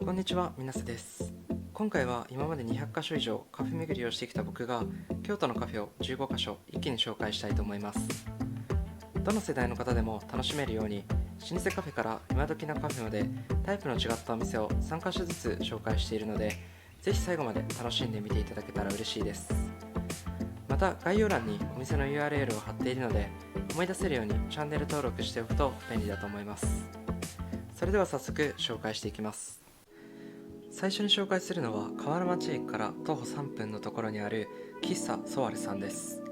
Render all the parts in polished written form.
こんにちは、みなせです。今回は今まで200カ所以上カフェ巡りをしてきた僕が京都のカフェを15カ所一気に紹介したいと思います。どの世代の方でも楽しめるように老舗カフェから今時なカフェまでタイプの違ったお店を3カ所ずつ紹介しているので、ぜひ最後まで楽しんでみていただけたら嬉しいです。また概要欄にお店の URL を貼っているので、思い出せるようにチャンネル登録しておくと便利だと思います。それでは早速紹介していきます。最初に紹介するのは河原町駅から徒歩3分のところにある喫茶ソワレさんです。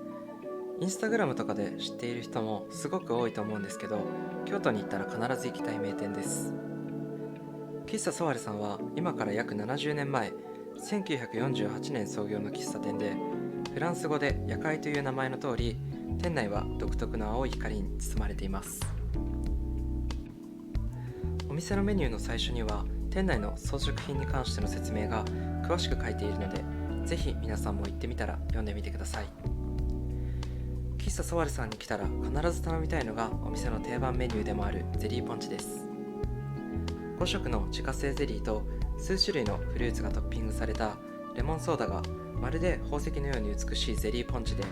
インスタグラムとかで知っている人もすごく多いと思うんですけど、京都に行ったら必ず行きたい名店です。喫茶ソワレさんは今から約70年前、1948年創業の喫茶店で、フランス語で夜会という名前の通り、店内は独特の青い光に包まれています。お店のメニューの最初には店内の装飾品に関しての説明が詳しく書いているので、ぜひ皆さんも行ってみたら読んでみてください。喫茶ソワレさんに来たら必ず頼みたいのがお店の定番メニューでもあるゼリーポンチです。5色の自家製ゼリーと数種類のフルーツがトッピングされたレモンソーダがまるで宝石のように美しいゼリーポンチで、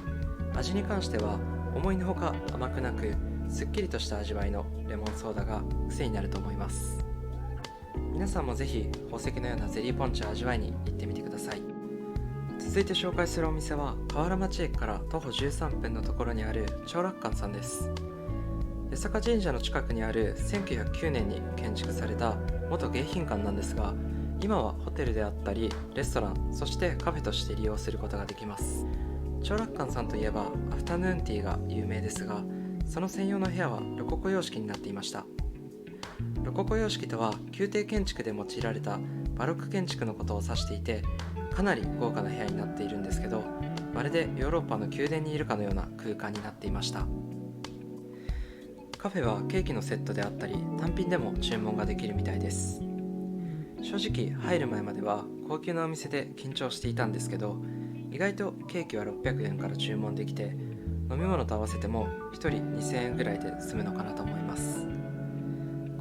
味に関しては思いのほか甘くなくすっきりとした味わいのレモンソーダが癖になると思います。皆さんもぜひ宝石のようなゼリーポンチを味わいに行ってみてください。続いて紹介するお店は河原町駅から徒歩13分のところにある長楽館さんです。八坂神社の近くにある1909年に建築された元迎賓館なんですが、今はホテルであったりレストラン、そしてカフェとして利用することができます。長楽館さんといえばアフタヌーンティーが有名ですが、その専用の部屋はロココ様式になっていました。ロココ様式とは宮廷建築で用いられたバロック建築のことを指していて、かなり豪華な部屋になっているんですけど、まるでヨーロッパの宮殿にいるかのような空間になっていました。カフェはケーキのセットであったり単品でも注文ができるみたいです。正直入る前までは高級なお店で緊張していたんですけど、意外とケーキは600円から注文できて、飲み物と合わせても1人2000円ぐらいで済むのかなと思います。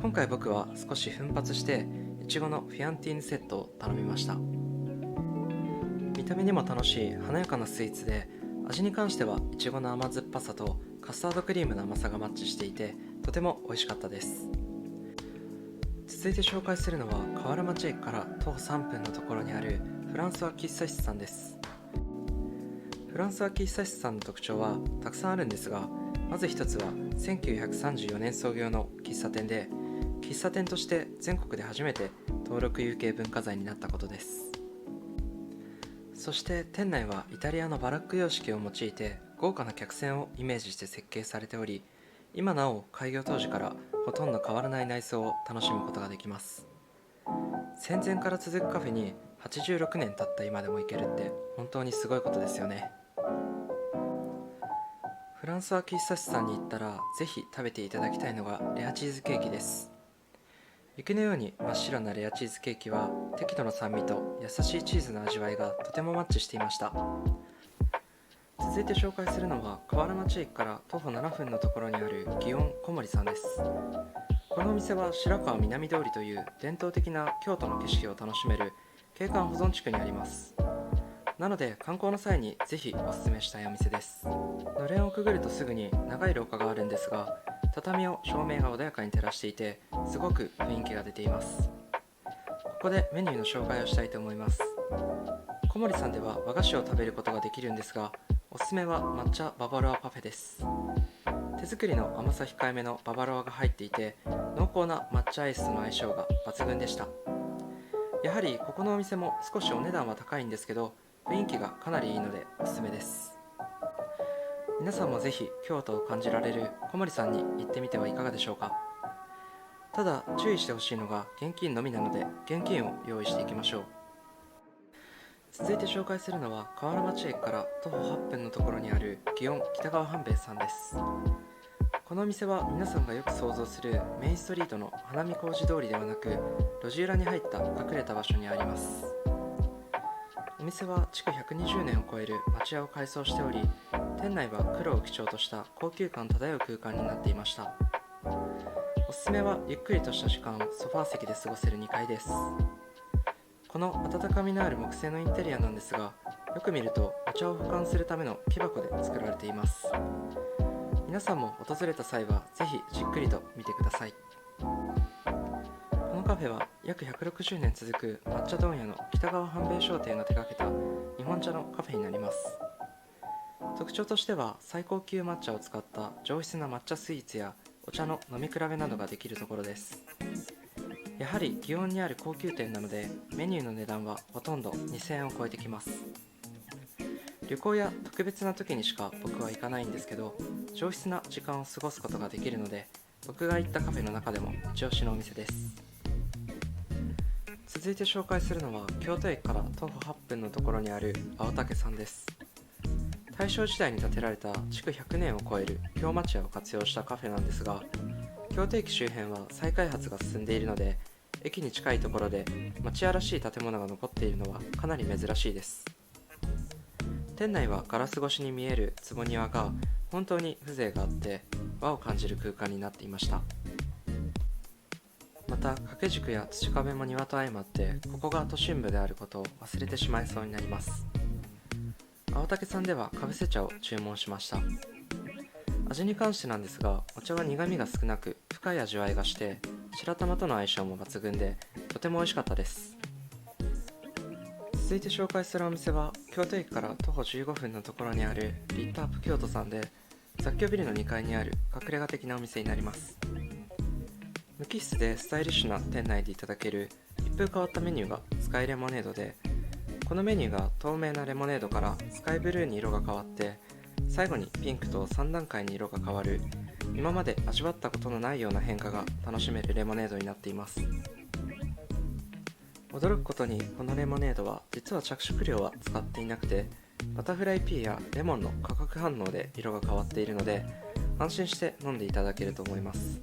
今回僕は少し奮発していちごのフィアンティーヌセットを頼みました。見た目にも楽しい華やかなスイーツで、味に関してはいちごの甘酸っぱさとカスタードクリームの甘さがマッチしていて、とても美味しかったです。続いて紹介するのは河原町駅から徒歩3分のところにあるフランソワ喫茶室さんです。フランソワ喫茶室さんの特徴はたくさんあるんですが、まず一つは1934年創業の喫茶店で、喫茶店として全国で初めて登録有形文化財になったことです。そして店内はイタリアのバラック様式を用いて豪華な客船をイメージして設計されており、今なお開業当時からほとんど変わらない内装を楽しむことができます。戦前から続くカフェに86年経った今でも行けるって本当にすごいことですよね。フランスは喫茶室さんに行ったらぜひ食べていただきたいのがレアチーズケーキです。雪のように真っ白なレアチーズケーキは適度な酸味と優しいチーズの味わいがとてもマッチしていました。続いて紹介するのは河原町駅から徒歩7分のところにある祇園小森さんです。このお店は白川南通りという伝統的な京都の景色を楽しめる景観保存地区にあります。なので観光の際にぜひおすすめしたいお店です。のれんをくぐるとすぐに長い廊下があるんですが、畳を照明が穏やかに照らしていてすごく雰囲気が出ています。ここでメニューの紹介をしたいと思います。小森さんでは和菓子を食べることができるんですが、おすすめは抹茶ババロアパフェです。手作りの甘さ控えめのババロアが入っていて、濃厚な抹茶アイスとの相性が抜群でした。やはりここのお店も少しお値段は高いんですけど、雰囲気がかなりいいのでおすすめです。皆さんもぜひ京都を感じられる小森さんに行ってみてはいかがでしょうか。ただ注意してほしいのが現金のみなので、現金を用意していきましょう。続いて紹介するのは河原町駅から徒歩8分のところにある祇園北川半兵衛さんです。このお店は皆さんがよく想像するメインストリートの花見小路通りではなく、路地裏に入った隠れた場所にあります。お店は築120年を超える町屋を改装しており、店内は黒を基調とした高級感漂う空間になっていました。おすすめはゆっくりとした時間をソファー席で過ごせる2階です。この温かみのある木製のインテリアなんですが、よく見るとお茶を保管するための木箱で作られています。皆さんも訪れた際はぜひじっくりと見てください。このカフェは約160年続く抹茶問屋の北川半兵衛商店が手掛けた日本茶のカフェになります。特徴としては最高級抹茶を使った上質な抹茶スイーツやお茶の飲み比べなどができるところです。やはり祇園にある高級店なのでメニューの値段はほとんど2000円を超えてきます。旅行や特別な時にしか僕は行かないんですけど、上質な時間を過ごすことができるので、僕が行ったカフェの中でも一押しのお店です。続いて紹介するのは京都駅から徒歩8分のところにある青竹さんです。大正時代に建てられた築100年を超える京町屋を活用したカフェなんですが、京都駅周辺は再開発が進んでいるので、駅に近いところで町屋らしい建物が残っているのはかなり珍しいです。店内はガラス越しに見える坪庭が本当に風情があって和を感じる空間になっていました。また掛け軸や土壁も庭と相まって、ここが都心部であることを忘れてしまいそうになります。青竹さんではかぶせ茶を注文しました。味に関してなんですが、お茶は苦みが少なく深い味わいがして、白玉との相性も抜群でとても美味しかったです。続いて紹介するお店は京都駅から徒歩15分のところにあるリットアップ京都さんで、雑居ビルの2階にある隠れ家的なお店になります。無機質でスタイリッシュな店内でいただける一風変わったメニューがスカイレモネードで、このメニューが透明なレモネードからスカイブルーに色が変わって、最後にピンクと3段階に色が変わる、今まで味わったことのないような変化が楽しめるレモネードになっています。驚くことにこのレモネードは実は着色料は使っていなくて、バタフライピーやレモンの化学反応で色が変わっているので、安心して飲んでいただけると思います。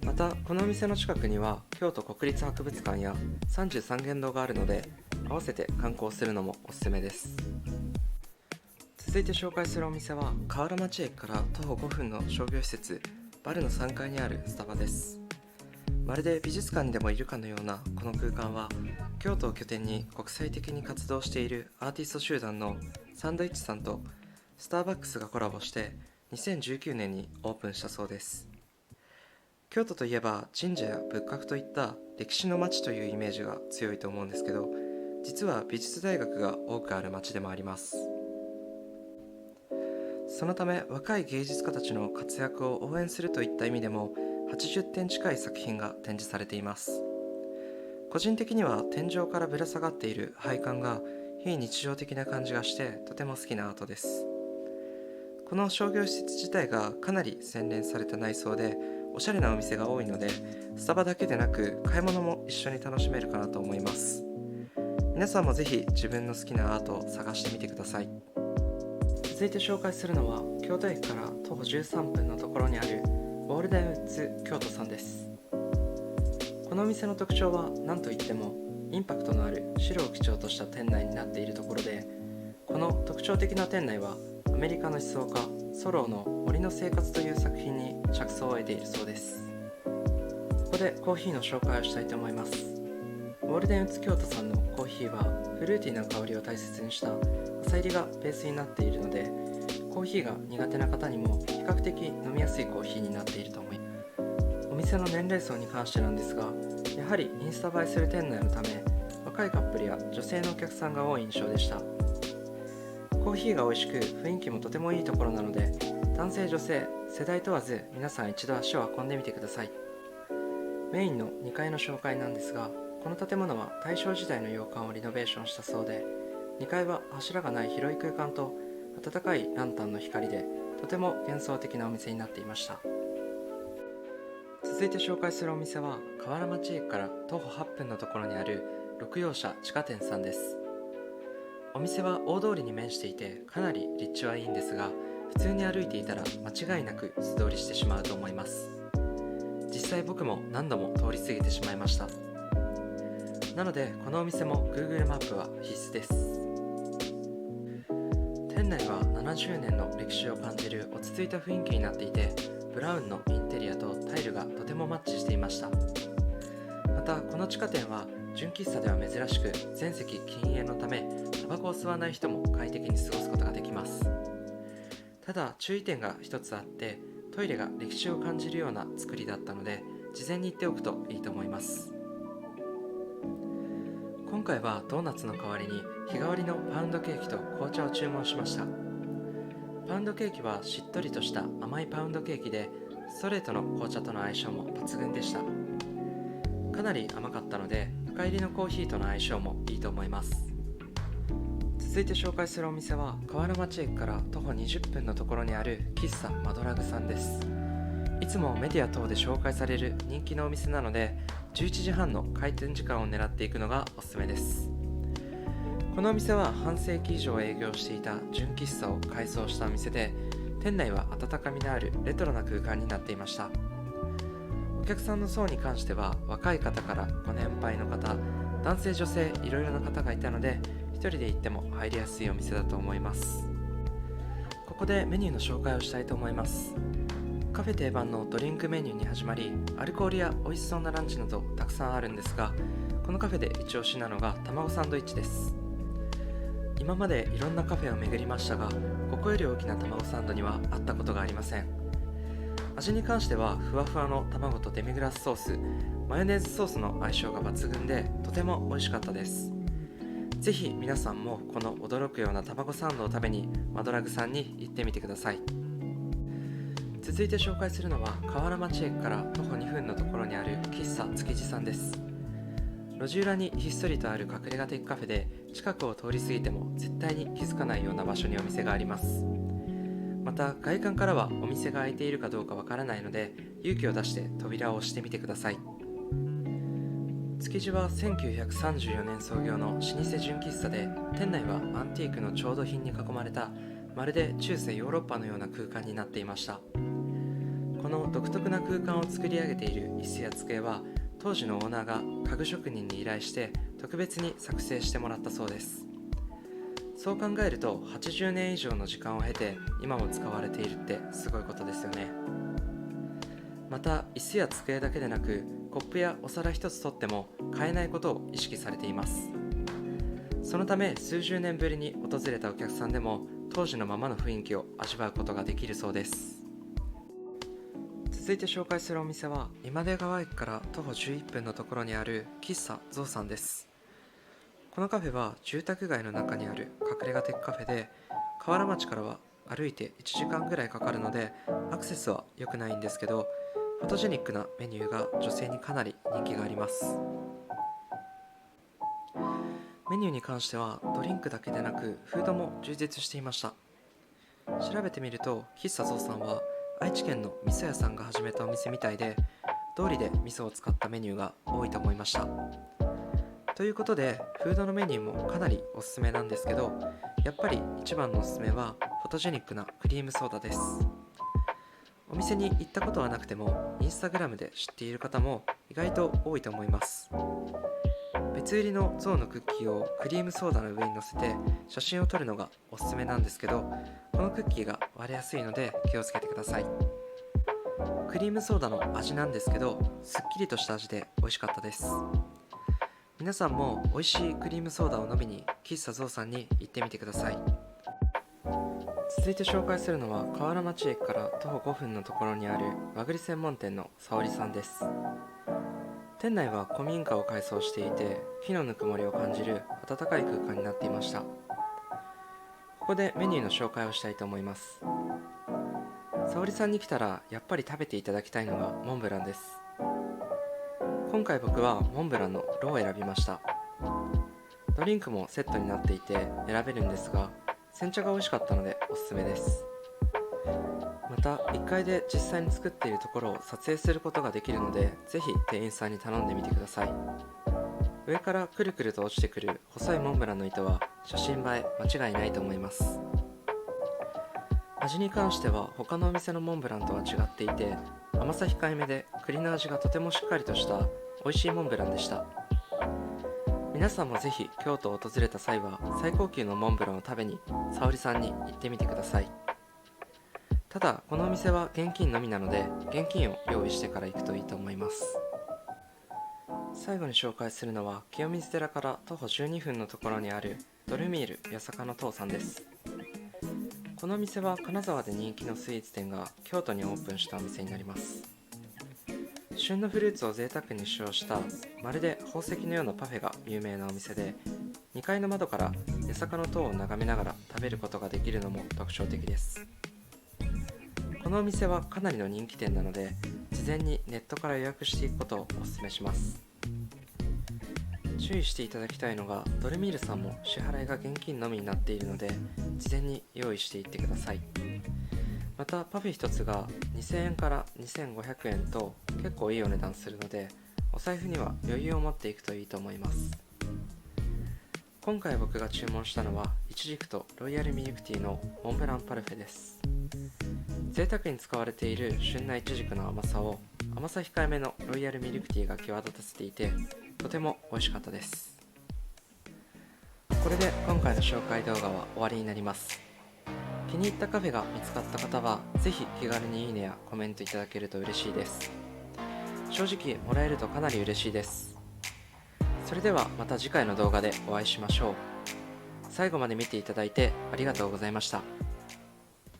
またこのお店の近くには京都国立博物館や33間堂があるので、合わせて観光するのもおすすめです。続いて紹介するお店は河原町駅から徒歩5分の商業施設バルの3階にあるスタバです。まるで美術館にでもいるかのようなこの空間は、京都を拠点に国際的に活動しているアーティスト集団のサンドイッチさんとスターバックスがコラボして2019年にオープンしたそうです。京都といえば神社や仏閣といった歴史の街というイメージが強いと思うんですけど、実は美術大学が多くある街でもあります。そのため若い芸術家たちの活躍を応援するといった意味でも80点近い作品が展示されています。個人的には天井からぶら下がっている配管が非日常的な感じがしてとても好きなアートです。この商業施設自体がかなり洗練された内装でおしゃれなお店が多いので、スタバだけでなく買い物も一緒に楽しめるかなと思います。皆さんもぜひ自分の好きなアートを探してみてください。続いて紹介するのは京都駅から徒歩13分のところにあるゴールデンウッズ京都さんです。このお店の特徴は何といってもインパクトのある白を基調とした店内になっているところで、この特徴的な店内はアメリカの思想家ソローの森の生活という作品に着想を得ているそうです。ここでコーヒーの紹介をしたいと思います。ゴールデンウッズ京都さんのコーヒーはフルーティーな香りを大切にした浅入りがベースになっているので、コーヒーが苦手な方にも比較的飲みやすいコーヒーになっていると思います。お店の年齢層に関してなんですが、やはりインスタ映えする店内のため若いカップルや女性のお客さんが多い印象でした。コーヒーが美味しく雰囲気もとてもいいところなので、男性女性世代問わず皆さん一度足を運んでみてください。メインの2階の紹介なんですが、この建物は大正時代の洋館をリノベーションしたそうで、2階は柱がない広い空間と暖かいランタンの光でとても幻想的なお店になっていました。続いて紹介するお店は河原町駅から徒歩8分のところにある六葉社地下店さんです。お店は大通りに面していてかなり立地はいいんですが、普通に歩いていたら間違いなく素通りしてしまうと思います。実際僕も何度も通り過ぎてしまいました。なのでこのお店も Google マップは必須です。店内は70年の歴史を感じる落ち着いた雰囲気になっていて、ブラウンのインテリアとタイルがとてもマッチしていました。またこの地下店は純喫茶では珍しく全席禁煙のためタバコを吸わない人も快適に過ごすことができます。ただ注意点が一つあって、トイレが歴史を感じるような作りだったので事前に言っておくといいと思います。今回はドーナツの代わりに日替わりのパウンドケーキと紅茶を注文しました。パウンドケーキはしっとりとした甘いパウンドケーキで、ストレートの紅茶との相性も抜群でした。かなり甘かったので深入りのコーヒーとの相性もいいと思います。続いて紹介するお店は河原町駅から徒歩20分のところにある喫茶マドラグさんです。いつもメディア等で紹介される人気のお店なので、11時半の開店時間を狙っていくのがおすすめです。このお店は半世紀以上営業していた純喫茶を改装したお店で、店内は温かみのあるレトロな空間になっていました。お客さんの層に関しては若い方からご年配の方、男性女性いろいろな方がいたので、一人で行っても入りやすいお店だと思います。ここでメニューの紹介をしたいと思います。カフェ定番のドリンクメニューに始まり、アルコールや美味しそうなランチなどたくさんあるんですが、このカフェで一押しなのが卵サンドイッチです。今までいろんなカフェを巡りましたが、ここより大きな卵サンドには会ったことがありません。味に関してはふわふわの卵とデミグラスソース、マヨネーズソースの相性が抜群でとても美味しかったです。ぜひ皆さんもこの驚くような卵サンドを食べにマドラグさんに行ってみてください。続いて紹介するのは河原町駅から徒歩2分のところにある喫茶築地さんです。路地裏にひっそりとある隠れ家的カフェで、近くを通り過ぎても絶対に気づかないような場所にお店があります。また外観からはお店が開いているかどうかわからないので、勇気を出して扉を押してみてください。築地は1934年創業の老舗純喫茶で、店内はアンティークの調度品に囲まれたまるで中世ヨーロッパのような空間になっていました。この独特な空間を作り上げている椅子や机は、当時のオーナーが家具職人に依頼して特別に作成してもらったそうです。そう考えると80年以上の時間を経て今も使われているってすごいことですよね。また椅子や机だけでなく、コップやお皿一つとっても買えないことを意識されています。そのため数十年ぶりに訪れたお客さんでも当時のままの雰囲気を味わうことができるそうです。続いて紹介するお店は今出川駅から徒歩11分のところにある喫茶ゾウさんです。このカフェは住宅街の中にある隠れ家的カフェで、河原町からは歩いて1時間ぐらいかかるのでアクセスは良くないんですけど、フォトジェニックなメニューが女性にかなり人気があります。メニューに関してはドリンクだけでなくフードも充実していました。調べてみると喫茶ゾウさんは愛知県の味噌屋さんが始めたお店みたいで、通りで味噌を使ったメニューが多いと思いました。ということでフードのメニューもかなりおすすめなんですけど、やっぱり一番のおすすめはフォトジェニックなクリームソーダです。お店に行ったことはなくてもインスタグラムで知っている方も意外と多いと思います。別売りのゾウのクッキーをクリームソーダの上に乗せて写真を撮るのがおすすめなんですけど、このクッキーが割れやすいので気をつけてください。クリームソーダの味なんですけど、すっきりとした味で美味しかったです。皆さんも美味しいクリームソーダを飲みに喫茶ゾウさんに行ってみてください。続いて紹介するのは河原町駅から徒歩5分のところにある和栗専門店の沙織さんです。店内は古民家を改装していて、木のぬくもりを感じる温かい空間になっていました。ここでメニューの紹介をしたいと思います。沙織さんに来たらやっぱり食べていただきたいのがモンブランです。今回僕はモンブランのロを選びました。ドリンクもセットになっていて選べるんですが、煎茶が美味しかったのでおすすめです。また1階で実際に作っているところを撮影することができるので、ぜひ店員さんに頼んでみてください。上からくるくると落ちてくる細いモンブランの糸は写真映え間違いないと思います。味に関しては他のお店のモンブランとは違っていて、甘さ控えめで栗の味がとてもしっかりとした美味しいモンブランでした。皆さんもぜひ京都を訪れた際は最高級のモンブランを食べに沙織さんに行ってみてください。ただこのお店は現金のみなので現金を用意してから行くといいと思います。最後に紹介するのは清水寺から徒歩12分のところにあるドルミール八坂の塔さんです。このお店は金沢で人気のスイーツ店が京都にオープンしたお店になります。旬のフルーツを贅沢に使用したまるで宝石のようなパフェが有名なお店で、2階の窓から八坂の塔を眺めながら食べることができるのも特徴的です。このお店はかなりの人気店なので、事前にネットから予約していくことをお勧めします。注意していただきたいのが、ドルミールさんも支払いが現金のみになっているので、事前に用意していってください。またパフェ1つが2000円から2500円と結構いいお値段するので、お財布には余裕を持っていくといいと思います。今回僕が注文したのはイチジクとロイヤルミルクティーのモンブランパルフェです。贅沢に使われている旬なイチジクの甘さを甘さ控えめのロイヤルミルクティーが際立たせていて、とても美味しかったです。これで今回の紹介動画は終わりになります。気に入ったカフェが見つかった方はぜひ気軽にいいねやコメントいただけると嬉しいです。正直もらえるとかなり嬉しいです。それではまた次回の動画でお会いしましょう。最後まで見ていただいてありがとうございました。